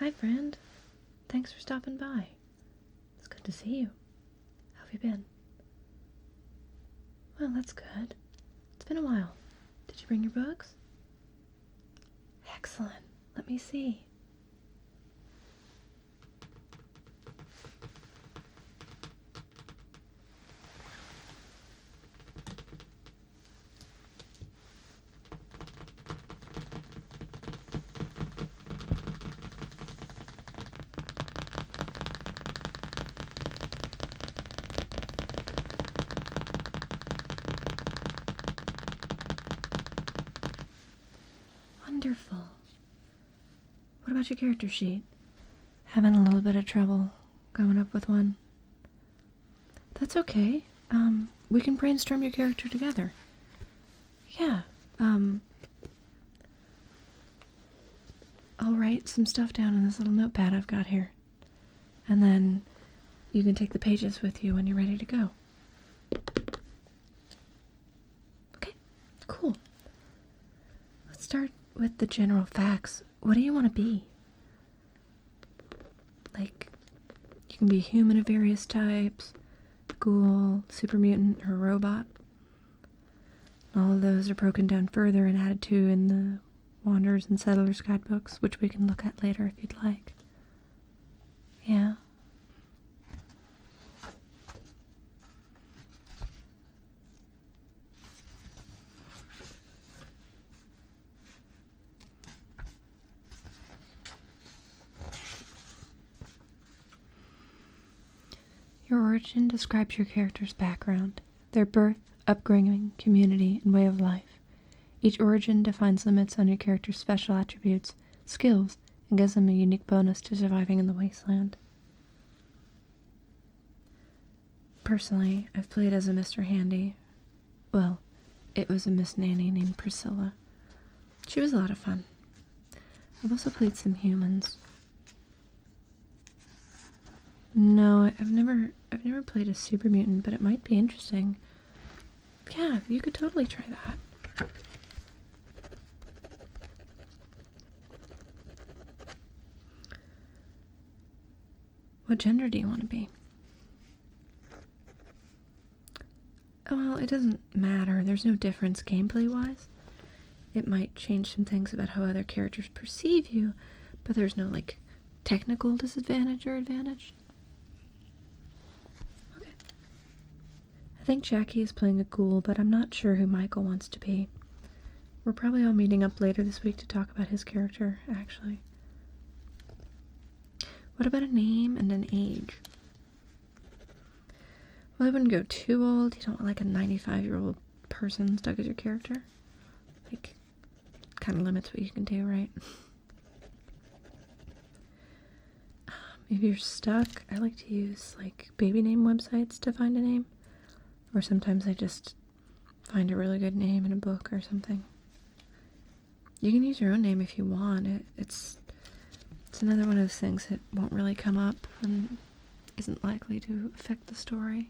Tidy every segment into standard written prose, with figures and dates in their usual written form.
Hi, friend. Thanks for stopping by. It's good to see you. How have you been? Well, that's good. It's been a while. Did you bring your books? Excellent. Let me see. Wonderful. What about your character sheet? Having a little bit of trouble coming up with one? That's okay. We can brainstorm your character together. Yeah, I'll write some stuff down in this little notepad I've got here. And then you can take the pages with you when you're ready to go. Okay, cool. Let's start with the general facts. What do you want to be? Like, you can be human of various types, ghoul, super mutant, or robot. All of those are broken down further and added to in the Wanderers and Settlers guidebooks, which we can look at later if you'd like. Yeah. Your origin describes your character's background, their birth, upbringing, community, and way of life. Each origin defines limits on your character's special attributes, skills, and gives them a unique bonus to surviving in the wasteland. Personally, I've played as a Mr. Handy. Well, it was a Miss Nanny named Priscilla. She was a lot of fun. I've also played some humans. No, I've never played a super mutant, but it might be interesting. Yeah, you could totally try that. What gender do you want to be? Well, it doesn't matter. There's no difference gameplay-wise. It might change some things about how other characters perceive you, but there's no, technical disadvantage or advantage. Okay. I think Jackie is playing a ghoul, but I'm not sure who Michael wants to be. We're probably all meeting up later this week to talk about his character, actually. What about a name and an age? Well, I wouldn't go too old. You don't want, a 95-year-old person stuck as your character. Kind of limits what you can do, right? If you're stuck, I like to use, baby name websites to find a name. Or sometimes I just find a really good name in a book or something. You can use your own name if you want. It's another one of those things that won't really come up and isn't likely to affect the story.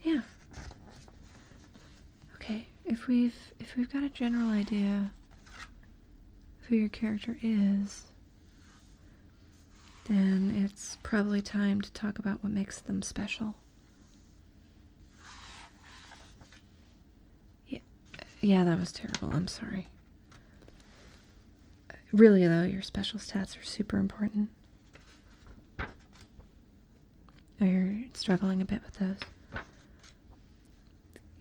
Yeah. Okay, if we've got a general idea of who your character is, then it's probably time to talk about what makes them special. Yeah, that was terrible. I'm sorry. Really, though, your special stats are super important. Oh, you're struggling a bit with those.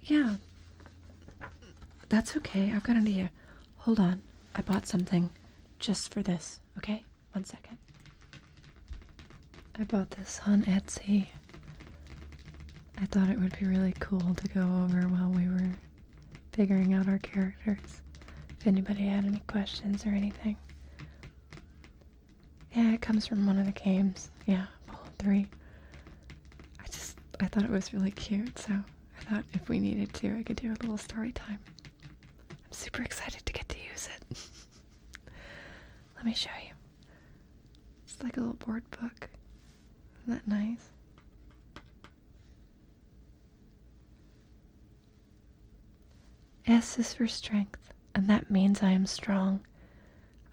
Yeah. That's okay. I've got an idea. Hold on. I bought something just for this, okay? 1 second. I bought this on Etsy. I thought it would be really cool to go over while we were figuring out our characters. If anybody had any questions or anything. Yeah, it comes from one of the games. Yeah, Fallout 3. I thought it was really cute, so I thought if we needed to, I could do a little story time. I'm super excited to get to use it. Let me show you. It's like a little board book. Isn't that nice? S is for strength, and that means I am strong.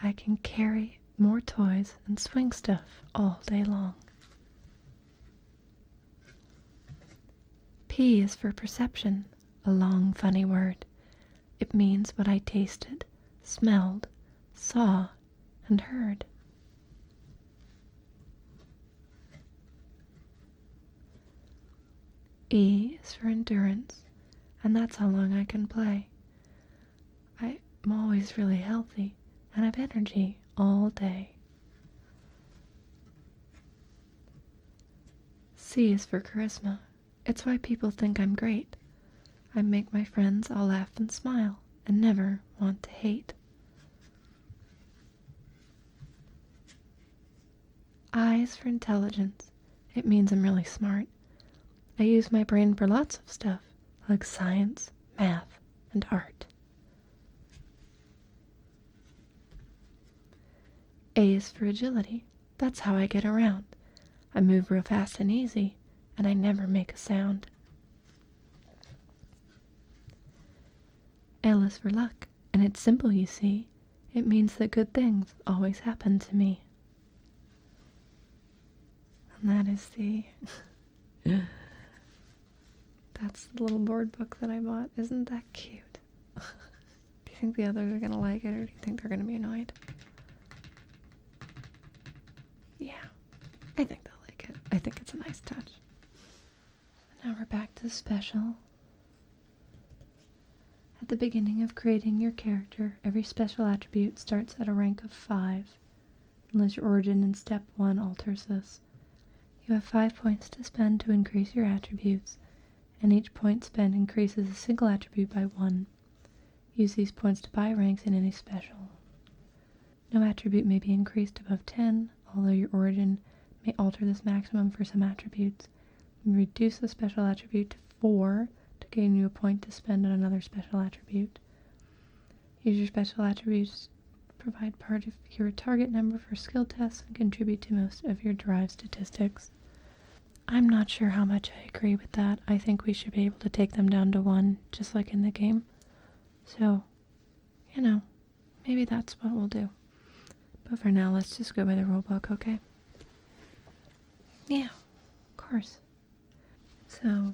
I can carry more toys and swing stuff all day long. P is for perception, a long, funny word. It means what I tasted, smelled, saw, and heard. E is for endurance, and that's how long I can play. I'm always really healthy and have energy all day. C is for charisma. It's why people think I'm great. I make my friends all laugh and smile and never want to hate. I is for intelligence. It means I'm really smart. I use my brain for lots of stuff, like science, math, and art. A is for agility. That's how I get around. I move real fast and easy, and I never make a sound. L is for luck, and it's simple, you see. It means that good things always happen to me. And that is the... That's the little board book that I bought. Isn't that cute? Do you think the others are going to like it, or do you think they're going to be annoyed? Yeah, I think they'll like it. I think it's a nice touch. Now we're back to special. At the beginning of creating your character, every special attribute starts at a rank of 5, unless your origin in step 1 alters this. You have 5 points to spend to increase your attributes, and each point spent increases a single attribute by 1. Use these points to buy ranks in any special. No attribute may be increased above 10, although your origin may alter this maximum for some attributes. You reduce the special attribute to 4 to gain you a point to spend on another special attribute. Use your special attributes to provide part of your target number for skill tests and contribute to most of your derived statistics. I'm not sure how much I agree with that. I think we should be able to take them down to 1, just like in the game. So, maybe that's what we'll do. But for now, let's just go by the rulebook, okay? Yeah, of course. So,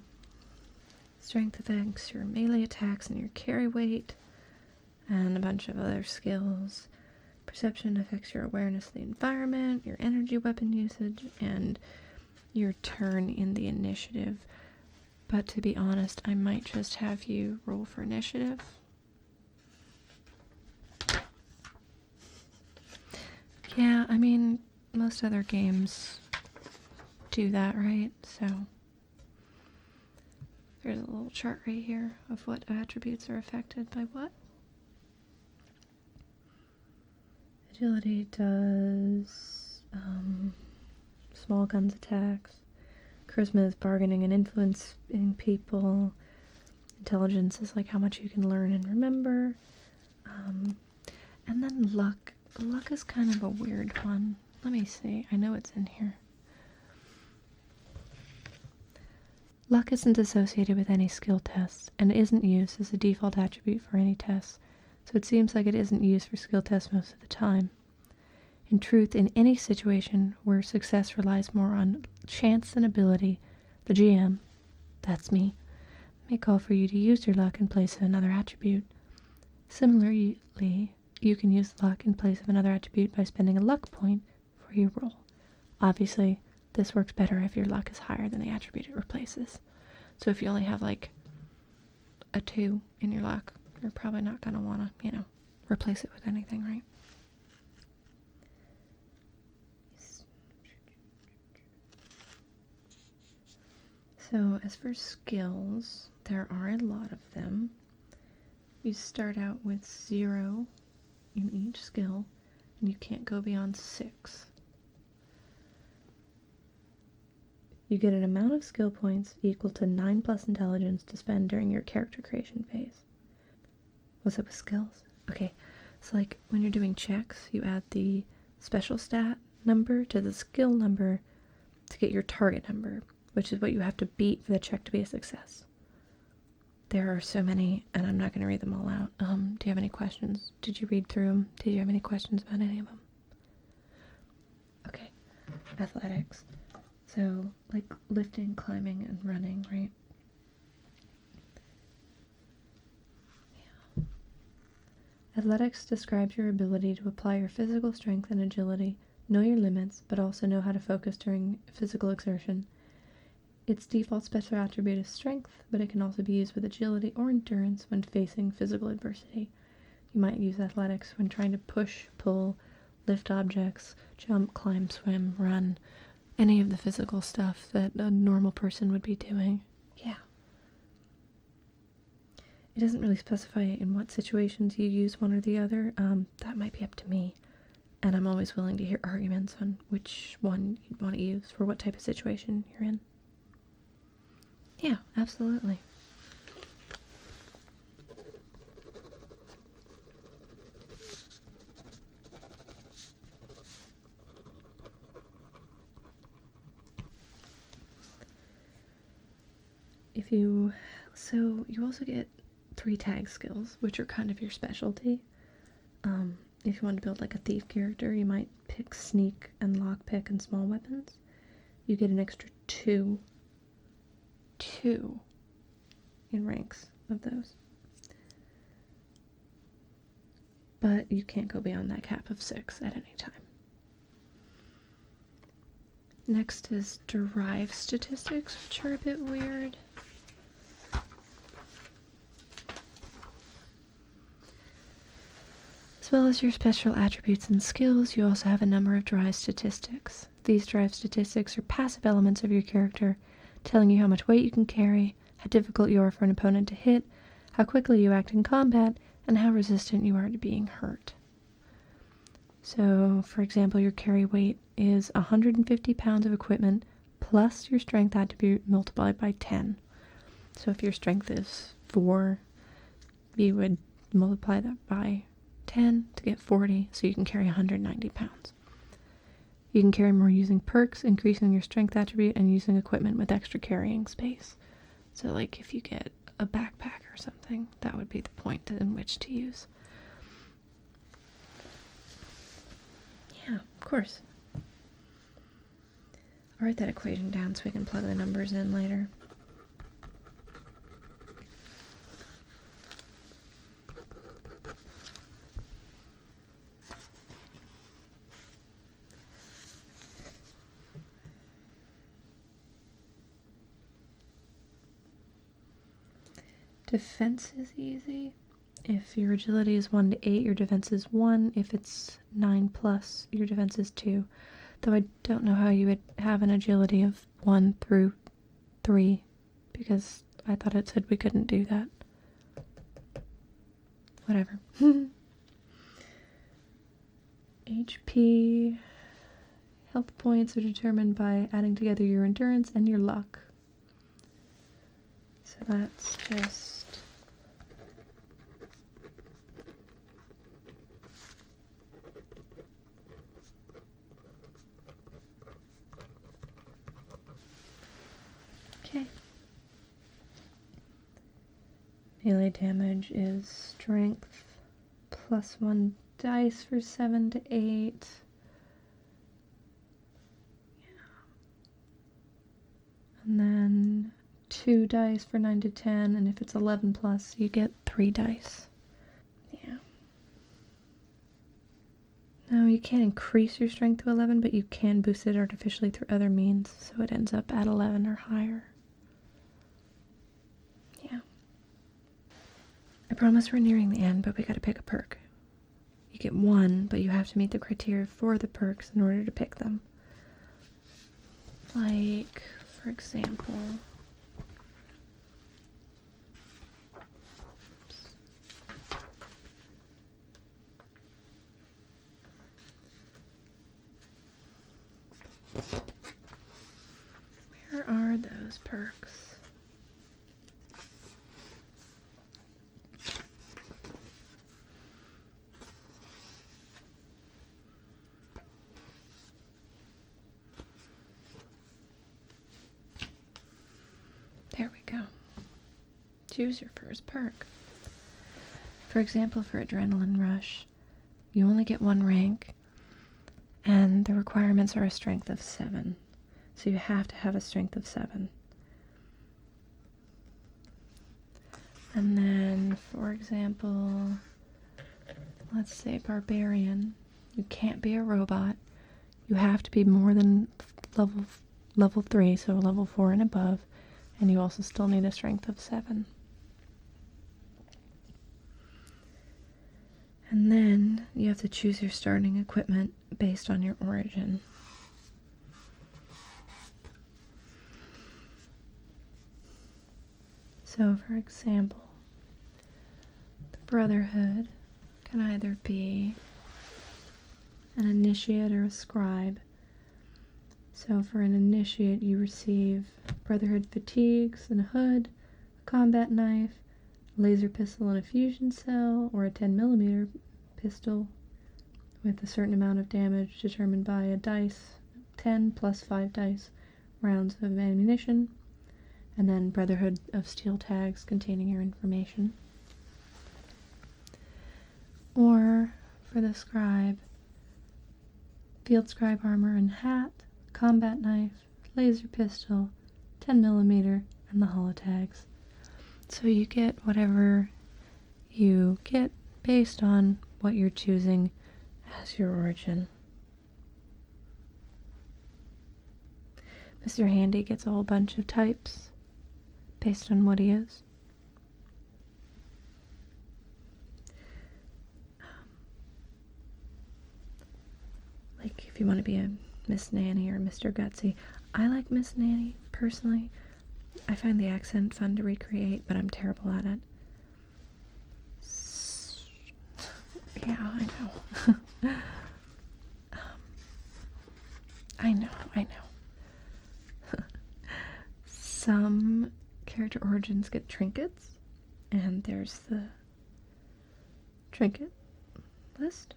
strength affects your melee attacks and your carry weight, and a bunch of other skills. Perception affects your awareness of the environment, your energy weapon usage, and your turn in the initiative. But to be honest, I might just have you roll for initiative. Yeah, I mean, most other games do that, right? So there's a little chart right here of what attributes are affected by what. Agility does small guns attacks. Charisma is bargaining and influencing people. Intelligence is like how much you can learn and remember. And then luck. Luck is kind of a weird one. Let me see. I know it's in here. Luck isn't associated with any skill tests, and isn't used as a default attribute for any tests, so it seems like it isn't used for skill tests most of the time. In truth, in any situation where success relies more on chance than ability, the GM, that's me, may call for you to use your luck in place of another attribute. Similarly, you can use luck in place of another attribute by spending a luck point for your roll. Obviously, this works better if your luck is higher than the attribute it replaces. So if you only have like a 2 in your luck, you're probably not going to want to, replace it with anything, right? So as for skills, there are a lot of them. You start out with 0 in each skill, and you can't go beyond 6. You get an amount of skill points equal to 9 plus intelligence to spend during your character creation phase. What's up with skills? Okay, so like when you're doing checks, you add the special stat number to the skill number to get your target number, which is what you have to beat for the check to be a success. There are so many, and I'm not going to read them all out. Do you have any questions? Did you read through them? Did you have any questions about any of them? Okay. Athletics. So, like lifting, climbing, and running, right? Yeah. Athletics describes your ability to apply your physical strength and agility, know your limits, but also know how to focus during physical exertion. Its default special attribute is strength, but it can also be used with agility or endurance when facing physical adversity. You might use athletics when trying to push, pull, lift objects, jump, climb, swim, run, any of the physical stuff that a normal person would be doing. Yeah. It doesn't really specify in what situations you use one or the other. That might be up to me. And I'm always willing to hear arguments on which one you'd want to use for what type of situation you're in. Yeah, absolutely. So you also get 3 tag skills, which are kind of your specialty. If you want to build like a thief character, you might pick sneak and lockpick and small weapons. You get an extra 2 in ranks of those. But you can't go beyond that cap of 6 at any time. Next is derive statistics, which are a bit weird. As well as your special attributes and skills, you also have a number of derived statistics. These derived statistics are passive elements of your character, telling you how much weight you can carry, how difficult you are for an opponent to hit, how quickly you act in combat, and how resistant you are to being hurt. So, for example, your carry weight is 150 pounds of equipment plus your strength attribute multiplied by 10. So if your strength is 4, you would multiply that by 10 to get 40, so you can carry 190 pounds. You can carry more using perks, increasing your strength attribute, and using equipment with extra carrying space. So like if you get a backpack or something, that would be the point in which to use. Yeah, of course. I'll write that equation down so we can plug the numbers in later. Defense is easy. If your agility is 1 to 8, your defense is 1. If it's 9 plus, your defense is 2. Though I don't know how you would have an agility of 1 through 3, because I thought it said we couldn't do that. Whatever. HP, health points are determined by adding together your endurance and your luck. So that's just... Okay. Melee damage is strength plus 1 dice for 7 to 8. Yeah. And then 2 dice for 9 to 10, and if it's 11 plus, you get 3 dice. Yeah. No, you can't increase your strength to 11, but you can boost it artificially through other means, so it ends up at 11 or higher. Yeah. I promise we're nearing the end, but we gotta pick a perk. You get 1, but you have to meet the criteria for the perks in order to pick them. Like, for example... Where are those perks? There we go. choose your first perk. For example, for Adrenaline Rush, you only get one rank, and the requirements are a strength of 7. So you have to have a strength of 7. And then, for example, let's say Barbarian. You can't be a robot. You have to be more than level 3, so level 4 and above. And you also still need a strength of 7. And then you have to choose your starting equipment based on your origin. So, for example, the Brotherhood can either be an initiate or a scribe. So for an initiate, you receive Brotherhood fatigues and a hood, a combat knife, a laser pistol and a fusion cell, or a 10mm pistol with a certain amount of damage determined by a dice, 10 plus 5 dice rounds of ammunition, and then Brotherhood of steel tags containing your information. Or for the scribe, field scribe armor and hat, combat knife, laser pistol, 10mm, and the holotags. So you get whatever you get based on what you're choosing as your origin. Mr. Handy gets a whole bunch of types based on what he is. Like if you want to be a Miss Nanny or Mr. Gutsy. I like Miss Nanny, personally. I find the accent fun to recreate, but I'm terrible at it. Yeah, I know. I know. Some character origins get trinkets, and there's the trinket list.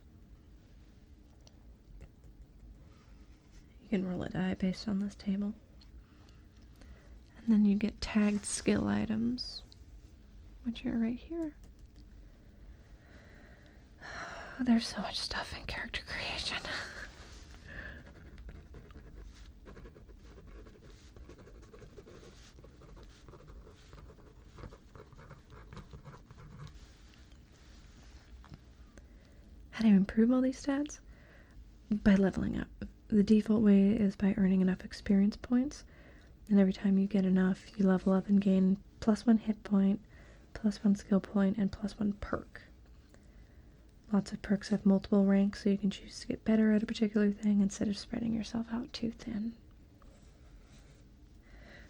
You can roll a die based on this table. And then you get tagged skill items, which are right here. There's so much stuff in character creation. How do you improve all these stats? By leveling up. The default way is by earning enough experience points, and every time you get enough, you level up and gain +1 hit point, +1 skill point, and +1 perk. Lots of perks have multiple ranks, so you can choose to get better at a particular thing instead of spreading yourself out too thin.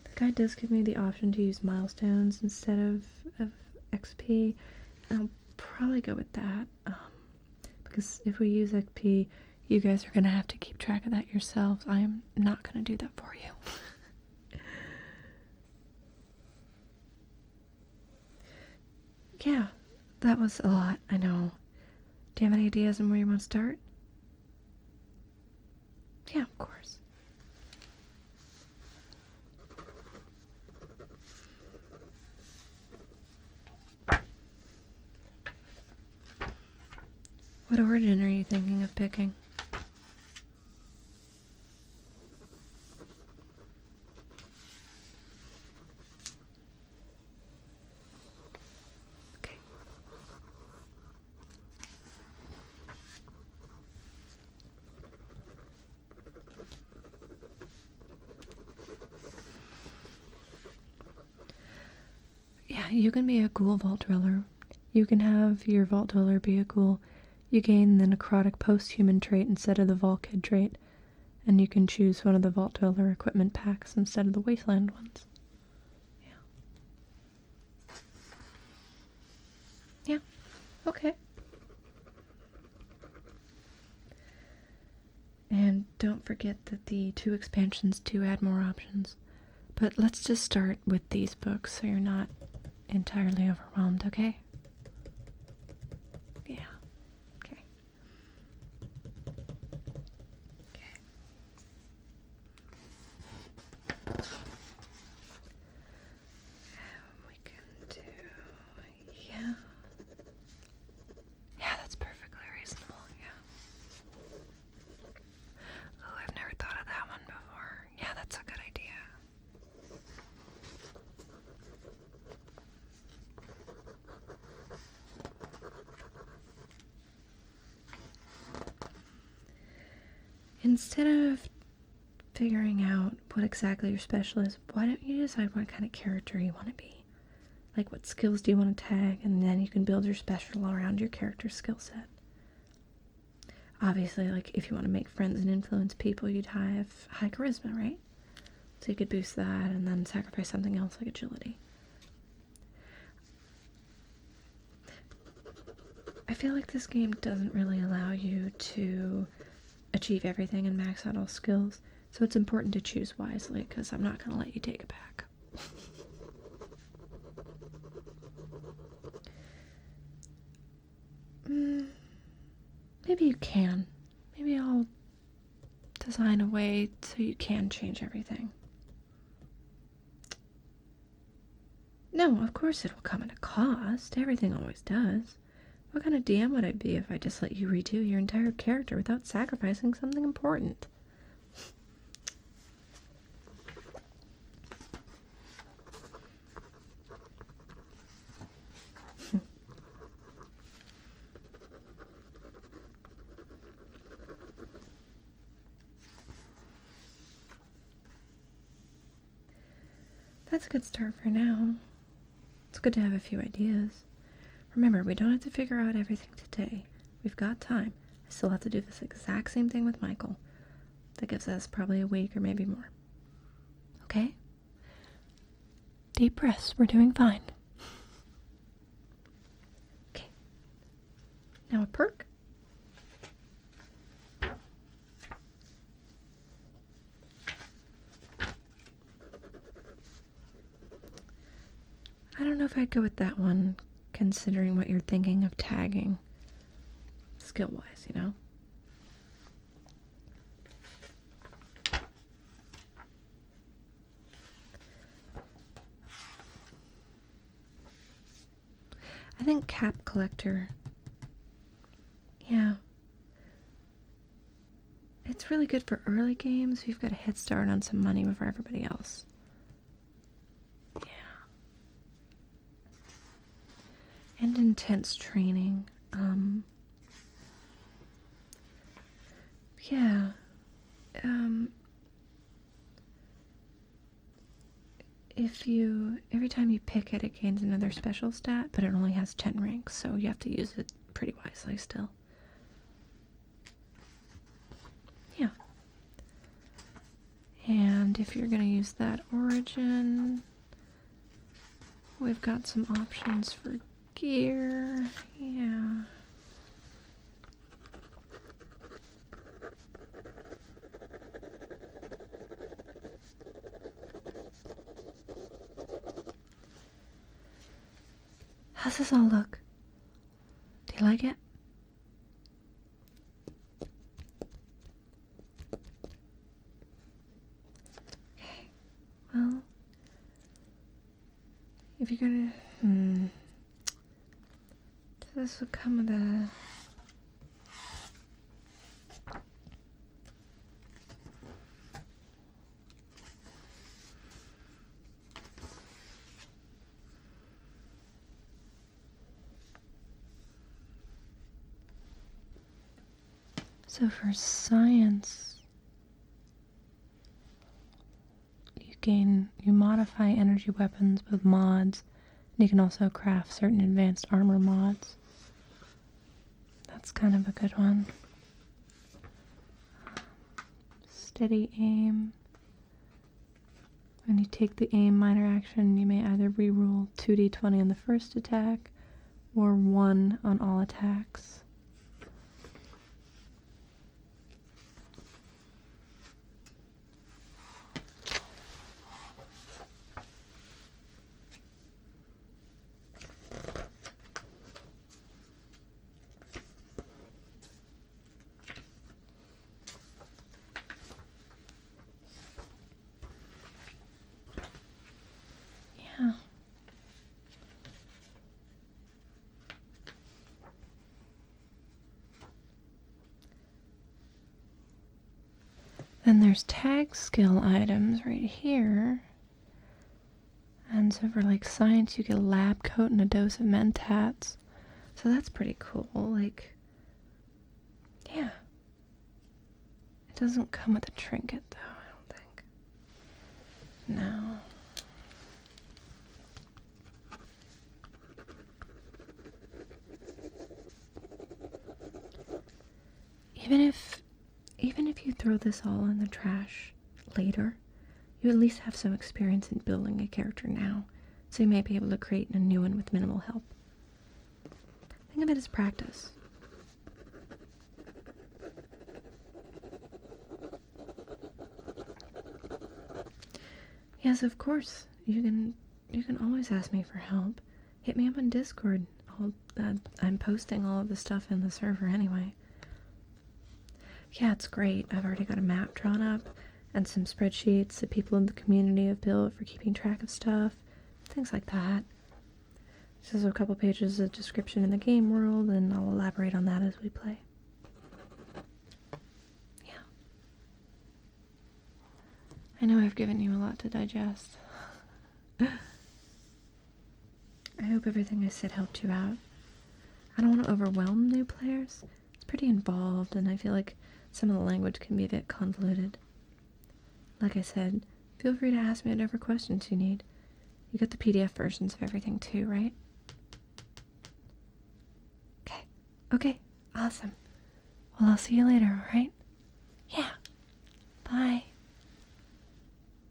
The guide does give me the option to use milestones instead of XP, and I'll probably go with that, because if we use XP, you guys are going to have to keep track of that yourselves. I am not going to do that for you. Yeah, that was a lot, I know. Do you have any ideas on where you want to start? Yeah, of course. What origin are you thinking of picking? Okay. Yeah, you can be a ghoul vault dweller. You can have your vault dweller be a ghoul. You gain the necrotic post-human trait instead of the Volkid trait, and you can choose one of the Vault Dweller equipment packs instead of the Wasteland ones. Yeah. Okay. And don't forget that the 2 expansions do add more options. But let's just start with these books so you're not entirely overwhelmed, okay? Yeah. Okay. We can do instead of figuring out what exactly your special is, why don't you decide what kind of character you want to be? Like, what skills do you want to tag, and then you can build your special around your character's skill set. Obviously, like, if you want to make friends and influence people, you'd have high charisma, right? So you could boost that and then sacrifice something else like agility. I feel like this game doesn't really allow you to achieve everything and max out all skills, so it's important to choose wisely, because I'm not going to let you take it back. Maybe you can. Maybe I'll design a way so you can change everything. No, of course it'll come at a cost. Everything always does. What kind of DM would I be if I just let you redo your entire character without sacrificing something important? That's a good start for now. It's good to have a few ideas. Remember, we don't have to figure out everything today. We've got time. I still have to do this exact same thing with Michael. That gives us probably a week or maybe more. Okay? Deep breaths. We're doing fine. Okay. Now a perk. I don't know if I'd go with that one, considering what you're thinking of tagging skill-wise, you know? I think Cap Collector, yeah. It's really good for early games. You've got a head start on some money before everybody else. And intense training. Yeah. Every time you pick it, it gains another special stat, but it only has 10 ranks, so you have to use it pretty wisely still. Yeah. And if you're going to use that origin, we've got some options for gear. Yeah. How's this all look? Do you like it? Okay. Well, if you're gonna... This would come with a... So for science, you modify energy weapons with mods, and you can also craft certain advanced armor mods. That's kind of a good one. Steady aim. When you take the aim minor action, you may either reroll 2d20 on the first attack, or 1 on all attacks. Yeah. Then there's tag skill items right here. And so for like science, you get a lab coat and a dose of mentats. So that's pretty cool. Like, yeah. It doesn't come with a trinket, though, I don't think. No. Even if you throw this all in the trash later, you at least have some experience in building a character now, so you may be able to create a new one with minimal help. Think of it as practice. Yes, of course. You can always ask me for help. Hit me up on Discord. I'm posting all of the stuff in the server anyway. Yeah, it's great. I've already got a map drawn up and some spreadsheets that people in the community have built for keeping track of stuff, things like that. There's a couple pages of description in the game world, and I'll elaborate on that as we play. Yeah. I know I've given you a lot to digest. I hope everything I said helped you out. I don't want to overwhelm new players. It's pretty involved, and I feel like some of the language can be a bit convoluted. Like I said, feel free to ask me whatever questions you need. You got the PDF versions of everything too, right? Okay, awesome. Well, I'll see you later, alright? Yeah. Bye.